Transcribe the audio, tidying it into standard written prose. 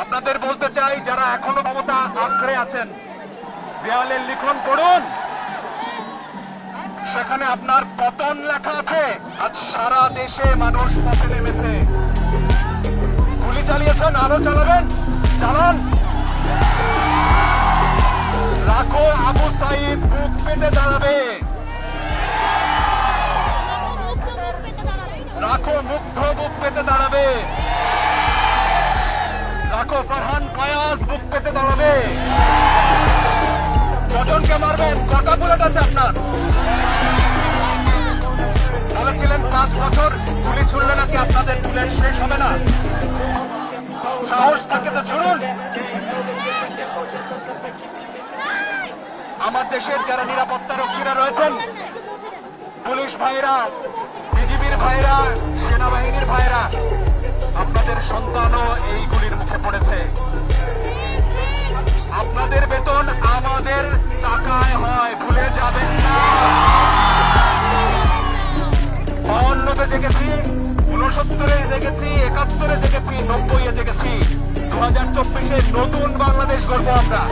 আপনাদের বলতে চাই, যারা এখনো ক্ষমতা আঁকড়ে আছেন, দেয়ালের লিখন পড়ুন, সেখানে আপনার পতন লেখা আছে। আজ সারা দেশে মানুষ পথে নেমেছে। গুলি চালিয়েছেন, আরো চালাবেন, চালান। রাখো আবু সাইদ বুক পেতে দাঁড়াবে, রাখো মুগ্ধ বুক পেতে দাঁড়াবে, রাখো ফারহান ফায়াজ বুক পেতে দাঁড়াবে। কজনকে মারবেন? কটা বুলেট আছে আপনার? বলেছিলেন 5 বছর, গুলি ছুড়লে নাকি আপনাদের বুলেট শেষ হবে না। সাহস থাকে তো ছুড়ুন। আমার দেশের যারা নিরাপত্তা রক্ষীরা রয়েছেন, পুলিশ ভাইরা, বিজিবির ভাইরা, সেনাবাহিনীর ভাইরা, আপনাদের সন্তানও এই গুলির মুখে পড়েছে। আপনাদের বেতন আমাদের টাকায় হয়, ভুলে যাবেন না। 52-তে জেগেছি, 69-এ জেগেছি, 71-এ জেগেছি, 90-এ জেগেছি। 2024-এ নতুন বাংলাদেশ গড়বো আমরা।